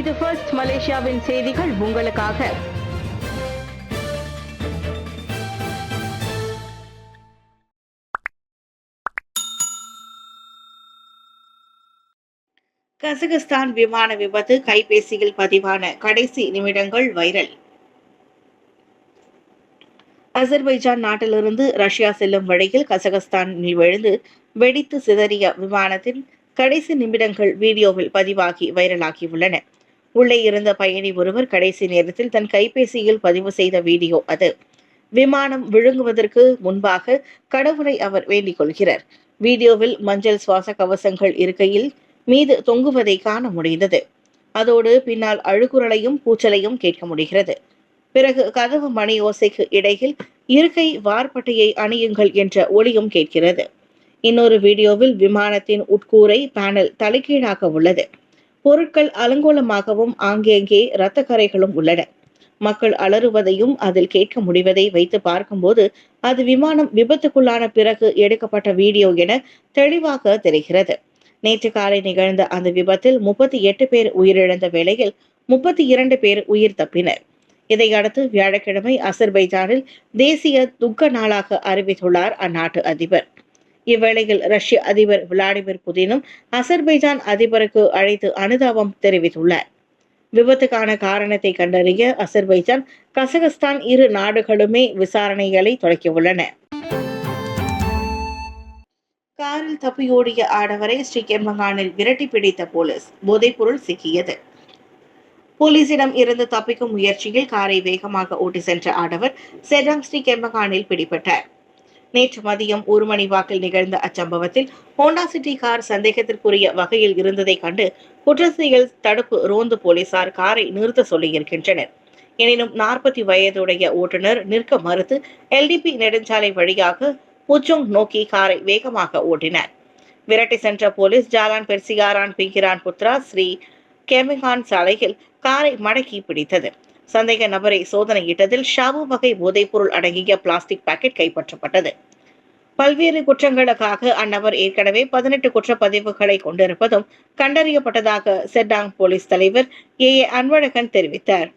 இது ஃபர்ஸ்ட் மலேசியாவின் செய்திகள் உங்களுக்காக. கசகஸ்தான் விமான விபத்து கைபேசியில் பதிவான கடைசி நிமிடங்கள் வைரல். அசர்பைஜான் நாட்டிலிருந்து ரஷ்யா செல்லும் வழியில் கசகஸ்தானில் விழுந்து வெடித்து சிதறிய விமானத்தின் கடைசி நிமிடங்கள் வீடியோவில் பதிவாகி வைரலாகியுள்ளன. உள்ளே இருந்த பயணி ஒருவர் கடைசி நேரத்தில் தன் கைபேசியில் பதிவு செய்த வீடியோ அது. விமானம் விழுங்குவதற்கு முன்பாக கடவுளை அவர் வேண்டிக் கொள்கிறார். வீடியோவில் மஞ்சள் சுவாச கவசங்கள் இருக்கையில் மீது தொங்குவதை காண முடிந்தது. அதோடு பின்னால் அழுகுரலையும் கூச்சலையும் கேட்க முடிகிறது. பிறகு கதவு மணி ஓசைக்கு இடையில் இருக்கை வார்பட்டையை அணியுங்கள் என்ற ஒலியும் கேட்கிறது. இன்னொரு வீடியோவில் விமானத்தின் உட்கூரை பேனல் தலைகீழாக உள்ளது. பொருட்கள் அலங்கோலமாகவும் ஆங்கேங்கே இரத்த கரைகளும் உள்ளன. மக்கள் அலறுவதையும் அதில் கேட்க முடிவதை வைத்து பார்க்கும்போது அது விமானம் விபத்துக்குள்ளான பிறகு எடுக்கப்பட்ட வீடியோ என தெளிவாக தெரிகிறது. நேற்று காலை நிகழ்ந்த அந்த விபத்தில் 38 பேர் உயிரிழந்த வேளையில் 32 பேர் உயிர் தப்பினர். இதையடுத்து வியாழக்கிழமை அசர்பைஜானில் தேசிய துக்க நாளாக அறிவித்துள்ளார் அந்நாட்டு அதிபர். இவ்வேளையில் ரஷ்ய அதிபர் விளாடிமிர் புதினும் அசர்பைஜான் அதிபருக்கு அழைத்து அனுதாபம் தெரிவித்துள்ளார். விபத்துக்கான காரணத்தை கண்டறிய அசர்பைஜான், கசகஸ்தான் இரு நாடுகளுமே விசாரணைகளை தொடங்கியுள்ளன. காரில் தப்பியோடிய ஆடவரை ஸ்ரீகெம்பங்கானில் விரட்டி பிடித்த போலீஸ், போதைப்பொருள் சிக்கியது. போலீசிடம் இருந்து தப்பிக்கும் முயற்சியில் காரை வேகமாக ஓட்டி சென்ற ஆடவர் செடாங் ஸ்ரீகெம்பங்கானில் பிடிபட்டார். நேற்று மதியம் 1 மணி வாக்கில் நிகழ்ந்த அச்சம்பவத்தில் ஹோண்டா சிட்டி கார் சந்தேகத்திற்குரிய வகையில் இருந்ததை கண்டு குற்றச்செயல் தடுப்பு ரோந்து போலீசார் காரை நிறுத்த சொல்லியிருக்கின்றனர். எனினும் 40 வயதுடைய ஓட்டுநர் நிற்க மறுத்து எல்டிபி நெடுஞ்சாலை வழியாக புச்சோங் நோக்கி காரை வேகமாக ஓட்டினார். விரட்டி சென்ற போலீஸ் ஜாலான் பெர்சியாரான் பிங்கிரான் புத்ரா ஸ்ரீ கெம்பங்கான் சாலையில் காரை மடக்கி பிடித்தது. சந்தேக நபரை சோதனையிட்டதில் ஷாபு வகை போதைப்பொருள் அடங்கிய பிளாஸ்டிக் பாக்கெட் கைப்பற்றப்பட்டது. பல்வேறு குற்றங்களுக்காக அந்நபர் ஏற்கனவே 18 குற்றப்பதிவுகளை கொண்டிருப்பதும் கண்டறியப்பட்டதாக செடாங் போலீஸ் தலைவர் ஏ அன்பழகன் தெரிவித்தார்.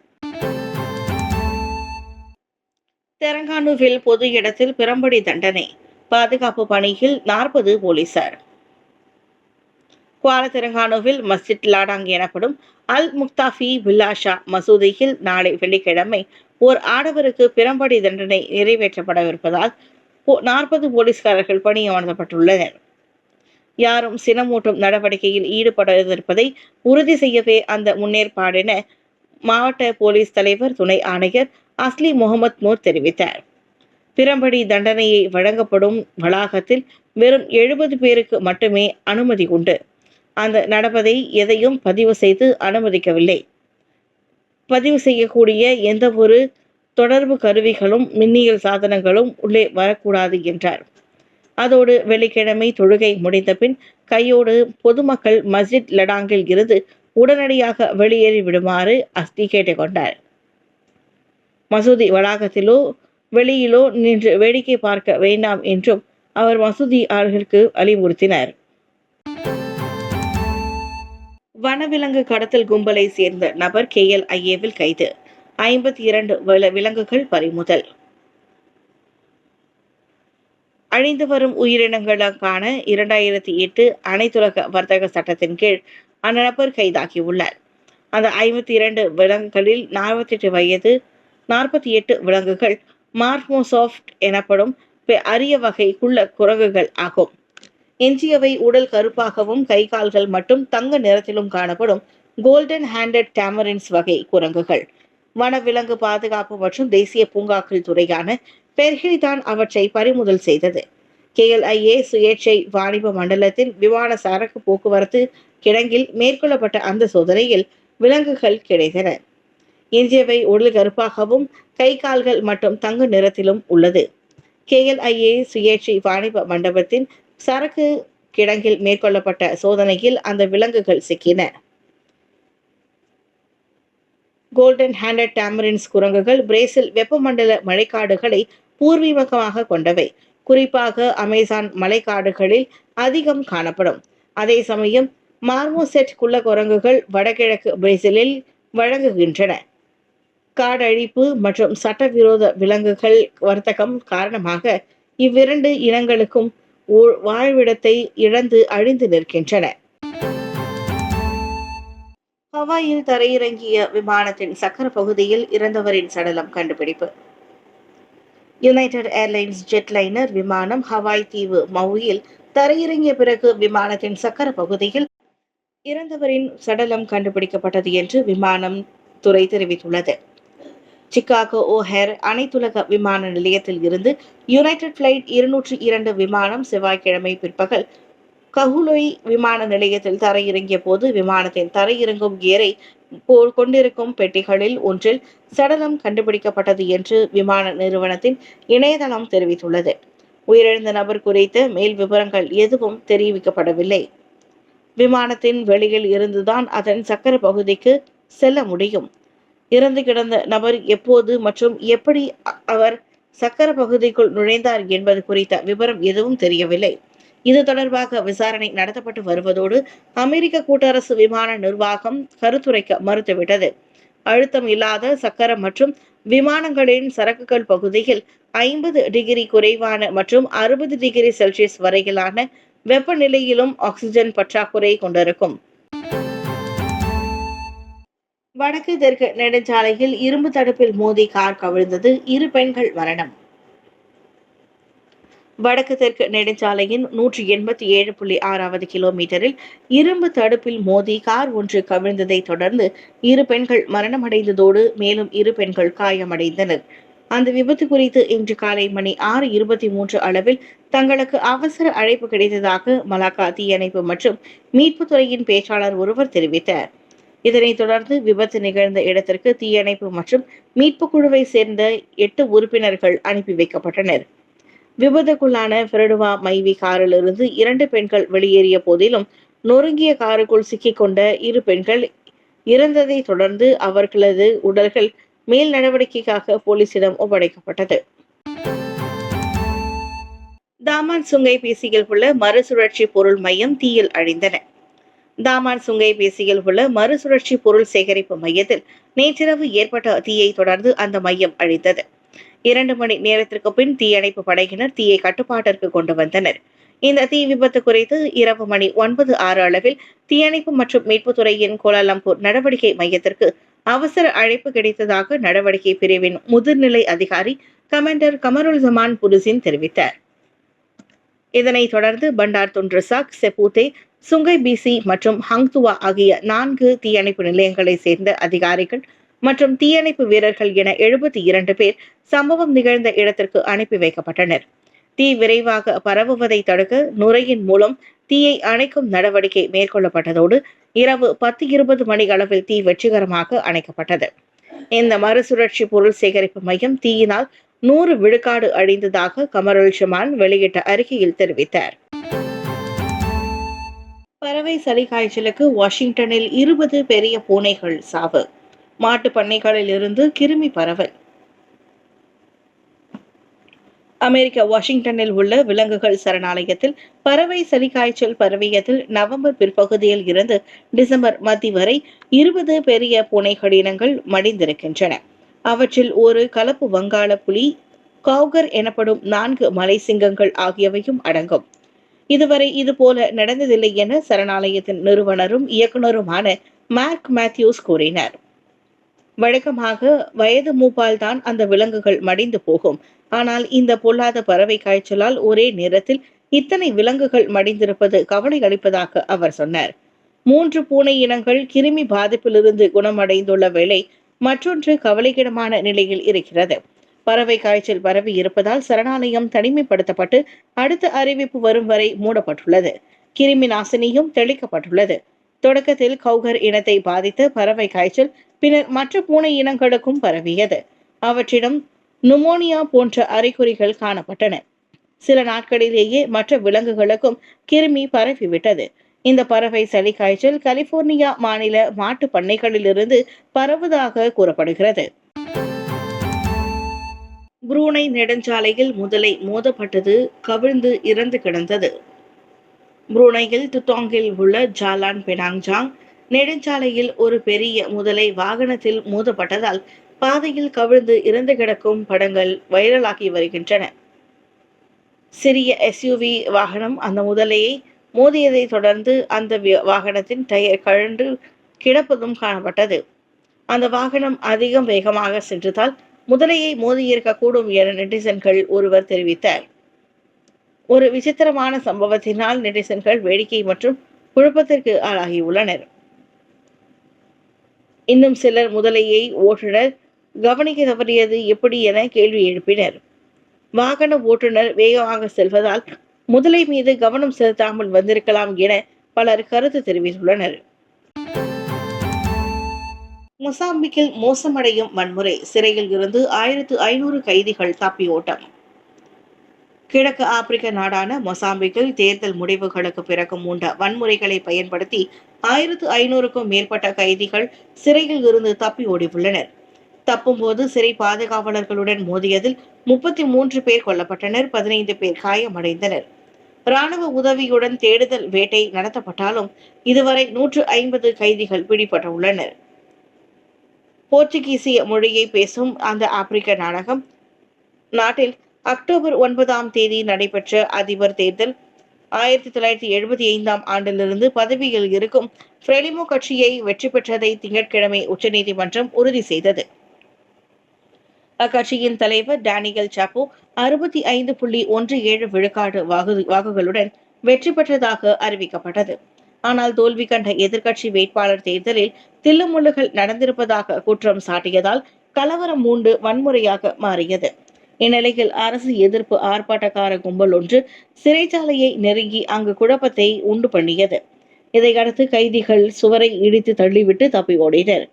தெலங்கானாவில் பொது இடத்தில் பிரம்படி தண்டனை, பாதுகாப்பு பணியில் 40 போலீசார். குவால தெலங்கானாவில் மஸ்ஜித் லாடாங் எனப்படும் அல் முக்தாஃபி பில்லாஷா மசூதியில் நாளை வெள்ளிக்கிழமை ஓர் ஆடவருக்கு பிரம்படி தண்டனை நிறைவேற்றப்படவிருப்பதால் 40 போலீஸ்காரர்கள் பணியமர்த்தப்பட்டுள்ளனர். யாரும் சினமூட்டும் நடவடிக்கையில் ஈடுபடாதிருப்பதை உறுதி செய்யவே அந்த முன்னேற்பாடென மாவட்ட போலீஸ் தலைவர் துணை ஆணையர் அஸ்லி முகமது நூர் தெரிவித்தார். பிரம்படி தண்டனையை வழங்கப்படும் வளாகத்தில் வெறும் 70 பேருக்கு மட்டுமே அனுமதி உண்டு. அந்த நடப்பதை எதையும் பதிவு செய்து அனுமதிக்கவில்லை. பதிவு செய்யக்கூடிய எந்த ஒரு தொடர்பு கருவிகளும் மின்னியல் சாதனங்களும் உள்ளே வரக்கூடாது என்றார். அதோடு வெள்ளிக்கிழமை தொழுகை முடிந்த பின் கையோடு பொதுமக்கள் மஸ்ஜித் லடாங்கில் இருந்து உடனடியாக வெளியேறி விடுமாறு அஸ்தி கேட்டுக்கொண்டார். மசூதி வளாகத்திலோ வெளியிலோ நின்று வேடிக்கை பார்க்க வேண்டாம் என்றும் அவர் மசூதியாளர்களுக்கு அறிவுறுத்தினார். வனவிலங்கு கடத்தல் கும்பலை சேர்ந்த நபர் KLIA-வில் கைது, 52 விலங்குகள் பறிமுதல். அழிந்து வரும் உயிரினங்களுக்கான 2008 அனைத்துலக வர்த்தக சட்டத்தின் கீழ் அந்த நபர் கைதாகியுள்ளார். அந்த 52 விலங்குகளில் 48 வயது 48 விலங்குகள் மார்மோசாஃப்ட் எனப்படும் அரிய வகை குள்ள குரங்குகள் ஆகும். எஞ்சியவை உடல் கருப்பாகவும் கை கால்கள் மட்டும் தங்க நிறத்திலும் காணப்படும் கோல்டன் ஹேண்டட் டேமரின்ஸ் வகை குரங்குகள். வனவிலங்கு பாதுகாப்பு மற்றும் தேசிய பூங்காக்கள் துறையான பெர்ஹில் தான் அவற்றை பறிமுதல் செய்தது. KLIA சுயேட்சை வாணிப மண்டலத்தின் விமான சரக்கு போக்குவரத்து கிடங்கில் மேற்கொள்ளப்பட்ட அந்த சோதனையில் விலங்குகள் கிடைத்தன. எஞ்சியவை உடல் கருப்பாகவும் கை கால்கள் மட்டும் தங்க நிறத்திலும் உள்ளது. KLIA சுயேட்சை வாணிப மண்டபத்தின் சரக்கு கிடங்கில் மேற்கொள்ளப்பட்ட சோதனையில் அந்த விலங்குகள் சிக்கின. கோல்டன் ஹேண்டட் டேமரின்ஸ் குரங்குகள் பிரேசில் வெப்பமண்டல மழைக்காடுகளை பூர்வீகமாக கொண்டவை. குறிப்பாக அமேசான் மலைக்காடுகளில் அதிகம் காணப்படும். அதே சமயம் மார்மோசெட் குள்ளக்குரங்குகள் வடகிழக்கு பிரேசிலில் வழங்குகின்றன. காடழிப்பு மற்றும் சட்டவிரோத விலங்குகள் வர்த்தகம் காரணமாக இவ்விரண்டு இனங்களுக்கும் வாழ்விடத்தை இழந்து அழிந்து நிற்கின்றன. ஹவாயில் தரையிறங்கிய விமானத்தின் சக்கர பகுதியில் இறந்தவரின் சடலம் கண்டுபிடிப்பு. யுனைடெட் ஏர்லைன்ஸ் ஜெட்லைனர் விமானம் ஹவாய் தீவு மவுயில் தரையிறங்கிய பிறகு விமானத்தின் சக்கர பகுதியில் இறந்தவரின் சடலம் கண்டுபிடிக்கப்பட்டது என்று விமானம் துறை தெரிவித்துள்ளது. சிகாகோ ஓஹேர் அனைத்துலக விமான நிலையத்தில் இருந்து யுனைடெட் பிளைட் 202 விமானம் செவ்வாய்க்கிழமை பிற்பகல் கஹுலோய் விமான நிலையத்தில் தரையிறங்கிய போது விமானத்தின் தரையிறங்கும் கியரை கொண்டிருக்கும் பெட்டிகளில் ஒன்றில் சடலம் கண்டுபிடிக்கப்பட்டது என்று விமான நிறுவனத்தின் இணையதளம் தெரிவித்துள்ளது. உயிரிழந்த நபர் குறித்த மேல் விவரங்கள் எதுவும் தெரிவிக்கப்படவில்லை. விமானத்தின் வெளியில் இருந்துதான் அதன் சக்கர பகுதிக்கு செல்ல முடியும். இறந்து கிடந்த நபர் எப்போது மற்றும் எப்படி அவர் சக்கர பகுதிக்குள் நுழைந்தார் என்பது குறித்த விவரம் எதுவும் தெரியவில்லை. இது தொடர்பாக விசாரணை நடத்தப்பட்டு வருவதோடு அமெரிக்க கூட்டரசு விமான நிர்வாகம் கருத்துரைக்க மறுத்துவிட்டது. அழுத்தம் இல்லாத சக்கரம் மற்றும் விமானங்களின் சரக்குகள் பகுதியில் 50 டிகிரி குறைவான மற்றும் 60 டிகிரி செல்சியஸ் வரையிலான வெப்பநிலையிலும் ஆக்சிஜன் பற்றாக்குறை கொண்டிருக்கும். வடக்கு தெற்கு நெடுஞ்சாலையில் இரும்பு தடுப்பில் மோதி கார் கவிழ்ந்தது, 2 பெண்கள் மரணம். வடக்கு தெற்கு நெடுஞ்சாலையின் 187.6வது கிலோமீட்டரில் இரும்பு தடுப்பில் மோதி கார் ஒன்று கவிழ்ந்ததை தொடர்ந்து 2 பெண்கள் மரணமடைந்ததோடு மேலும் 2 பெண்கள் காயமடைந்தனர். அந்த விபத்து குறித்து இன்று காலை மணி 6:23 அளவில் தங்களுக்கு அவசர அழைப்பு கிடைத்ததாக மலாக்கா தீயணைப்பு மற்றும் மீட்புத்துறையின் பேச்சாளர் ஒருவர் தெரிவித்தார். இதனைத் தொடர்ந்து விபத்து நிகழ்ந்த இடத்திற்கு தீயணைப்பு மற்றும் மீட்பு குழுவை சேர்ந்த 8 உறுப்பினர்கள் அனுப்பி வைக்கப்பட்டனர். விபத்துக்குள்ளான பெரடுவா மைவி காரிலிருந்து 2 பெண்கள் வெளியேறிய போதிலும் நொறுங்கிய காருக்குள் சிக்கிக்கொண்ட 2 பெண்கள் இறந்ததை தொடர்ந்து அவர்களது உடல்கள் மேல் நடவடிக்கைக்காக போலீசிடம் ஒப்படைக்கப்பட்டது. தாமான் சுங்கை பேசியில் உள்ள மறுசுழற்சி பொருள் மையம் தீயில் அழிந்தன. தாமான் சுங்கை பேசியில் உள்ள மறுசுழற்சி பொருள் சேகரிப்பு மையத்தில் நேற்றிரவு ஏற்பட்ட தீயை தொடர்ந்து அந்த மையம் அழிந்தது. 2 மணி நேரத்திற்கு பின் தீயணைப்பு படையினர் தீயை கட்டுப்பாட்டிற்கு கொண்டு வந்தனர். இந்த தீ விபத்து குறித்து இரவு மணி 9:06 அளவில் தீயணைப்பு மற்றும் மீட்புத்துறையின் கோலாலம்பூர் நடவடிக்கை மையத்திற்கு அவசர அழைப்பு கிடைத்ததாக நடவடிக்கை பிரிவின் முதுநிலை அதிகாரி கமாண்டர் கமருல் ஜமான் புருசின் தெரிவித்தார். இதனைத் தொடர்ந்து பண்டார் துன்ரசாக், செபூத்தே, சுங்கை பிசி மற்றும் ஹங்துவா ஆகிய 4 தீயணைப்பு நிலையங்களை சேர்ந்த அதிகாரிகள் மற்றும் தீயணைப்பு வீரர்கள் என 72 பேர் சம்பவம் நிகழ்ந்த இடத்திற்கு அனுப்பி வைக்கப்பட்டனர். தீ விரைவாக பரவுவதை தடுக்க நுரையின் மூலம் தீயை அணைக்கும் நடவடிக்கை மேற்கொள்ளப்பட்டதோடு இரவு 10:20 மணி அளவில் தீ வெற்றிகரமாக அணைக்கப்பட்டது. இந்த மறுசுழற்சி பொருள் சேகரிப்பு மையம் தீயினால் 100 விழுக்காடு அழிந்ததாக கமருல் ஜமான் வெளியிட்ட அறிக்கையில் தெரிவித்தார். பறவை சளி காய்ச்சலுக்கு வாஷிங்டனில் 20 பெரிய பூனைகள் சாவு. மாட்டு பண்ணைகளில் இருந்து கிருமி பரவல். அமெரிக்க வாஷிங்டனில் உள்ள விலங்குகள் சரணாலயத்தில் பறவை சளி காய்ச்சல் பரவியதில் நவம்பர் பிற்பகுதியில் இருந்து டிசம்பர் மத்தி வரை 20 பெரிய பூனைகள் இனங்கள் மடிந்திருக்கின்றன. அவற்றில் ஒரு கலப்பு வங்காள புலி, கவுகர் எனப்படும் 4 மலை சிங்கங்கள் ஆகியவையும் அடங்கும். இதுவரை இதுபோல நடந்ததில்லை என சரணாலயத்தின் நிறுவனரும் இயக்குநருமான மார்க் மேத்யூஸ் கூறினார். வழக்கமாக வயது மூப்பால் தான் அந்த விலங்குகள் மடிந்து போகும். ஆனால் இந்த பொல்லாத பறவை காய்ச்சலால் ஒரே நேரத்தில் இத்தனை விலங்குகள் மடிந்திருப்பது கவலை அளிப்பதாக அவர் சொன்னார். 3 பூனை இனங்கள் கிருமி பாதிப்பிலிருந்து குணமடைந்துள்ள வேளை மற்றொன்று கவலைக்கிடமான நிலையில் இருக்கிறது. பறவை காய்ச்சல் பரவி இருப்பதால் சரணாலயம் தனிமைப்படுத்தப்பட்டு அடுத்த அறிவிப்பு வரும் வரை மூடப்பட்டுள்ளது. கிருமி நாசினியும் தெளிக்கப்பட்டுள்ளது. தொடக்கத்தில் கவுகர் இனத்தை பாதித்த பறவை காய்ச்சல் பின்னர் மற்ற பூனை இனங்களுக்கும் பரவியது. அவற்றிடம் நுமோனியா போன்ற அறிகுறிகள் காணப்பட்டன. சில நாட்களிலேயே மற்ற விலங்குகளுக்கும் கிருமி பரவிவிட்டது. இந்த பறவை சளி காய்ச்சல் கலிபோர்னியா மாநில மாட்டு பண்ணைகளிலிருந்து பரவுவதாக கூறப்படுகிறது. புரூனை நெடுஞ்சாலையில் முதலை மோதப்பட்டது, கவிழ்ந்து இறந்து கிடந்தது. புரூனையில் துட்டாங்கில் உள்ள ஜாலான் பெனாங்ஜாங் நெடுஞ்சாலையில் ஒரு பெரிய முதலை வாகனத்தில் மோதப்பட்டதால் பாதையில் கவிழ்ந்து இறந்து கிடக்கும் படங்கள் வைரலாகி வருகின்றன. சிறிய எஸ்யூவி வாகனம் அந்த முதலையை மோதியதை தொடர்ந்து அந்த வாகனத்தின் டயர் கழன்று கிடப்பதும் காணப்பட்டது. அந்த வாகனம் அதிகம் வேகமாக சென்றதால் முதலையை மோதியிருக்கக்கூடும் என நெட்டிசன்கள் ஒருவர் தெரிவித்தார். ஒரு விசித்திரமான சம்பவத்தினால் நெட்டிசன்கள் வேடிக்கை மற்றும் குழப்பத்திற்கு ஆளாகியுள்ளனர். இன்னும் சிலர் முதலையை ஓட்டுநர் கவனிக்க தவறியது எப்படி என கேள்வி எழுப்பினர். வாகன ஓட்டுநர் வேகமாக செல்வதால் முதலை மீது கவனம் செலுத்தாமல் வந்திருக்கலாம் என பலர் கருத்து தெரிவித்துள்ளனர். மொசாம்பிக்கில் மோசமடையும் வன்முறை, சிறையில் இருந்து 1500 கைதிகள் தப்பியோட்டம். கிழக்கு ஆப்பிரிக்க நாடான மொசாம்பிக்கில் தேர்தல் முடிவுகளுக்கு பிறகு மூண்ட வன்முறைகளை பயன்படுத்தி 1500க்கும் மேற்பட்ட கைதிகள் சிறையில் இருந்து தப்பி ஓடியுள்ளனர். தப்பும்போது சிறை பாதுகாவலர்களுடன் மோதியதில் 33 பேர் கொல்லப்பட்டனர், 15 பேர் காயமடைந்தனர். இராணுவ உதவியுடன் தேடுதல் வேட்டை நடத்தப்பட்டாலும் இதுவரை 150 கைதிகள் பிடிபட்டுள்ளனர். போர்ச்சுகீசிய மொழியை பேசும் அந்த ஆப்பிரிக்க நாட்டில் அக்டோபர் 9ஆம் தேதி நடைபெற்ற அதிபர் தேர்தல் 1975ஆம் ஆண்டிலிருந்து பதவியில் இருக்கும் ஃப்ரெலிமோ கட்சியை வெற்றி பெற்றதை திங்கட்கிழமை உச்சநீதிமன்றம் உறுதி செய்தது. அக்கட்சியின் தலைவர் டானியல் சாப்போ 65.17 விழுக்காடு வாக்குகளுடன் வெற்றி பெற்றதாக அறிவிக்கப்பட்டது. ஆனால் தோல்வி கண்ட எதிர்க்கட்சி வேட்பாளர் தேர்தலில் தில்லுமுள்ளுகள் நடந்திருப்பதாக குற்றம் சாட்டியதால் கலவரம் மூண்டு வன்முறையாக மாறியது. இந்நிலையில் அரசு எதிர்ப்பு ஆர்ப்பாட்டக்கார கும்பல் ஒன்று சிறைச்சாலையை நெருங்கி அங்கு குழப்பத்தை உண்டு பண்ணியது. இதையடுத்து கைதிகள் சுவரை இடித்து தள்ளிவிட்டு தப்பி ஓடினர்.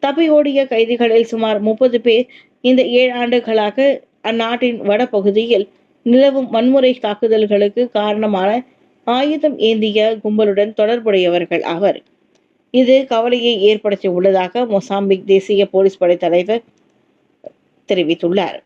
தப்பி ஓடிய கைதிகளில் சுமார் 30 பேர் இந்த 7 ஆண்டுகளாக அந்நாட்டின் வடபகுதியில் நிலவும் வன்முறை தாக்குதல்களுக்கு காரணமான ஆயுதம் ஏந்திய கும்பலுடன் தொடர்புடையவர்கள் ஆவர். இது கவலையை ஏற்படுத்தி உள்ளதாக மொசாம்பிக் தேசிய போலீஸ் படை தலைவர் தெரிவித்துள்ளார்.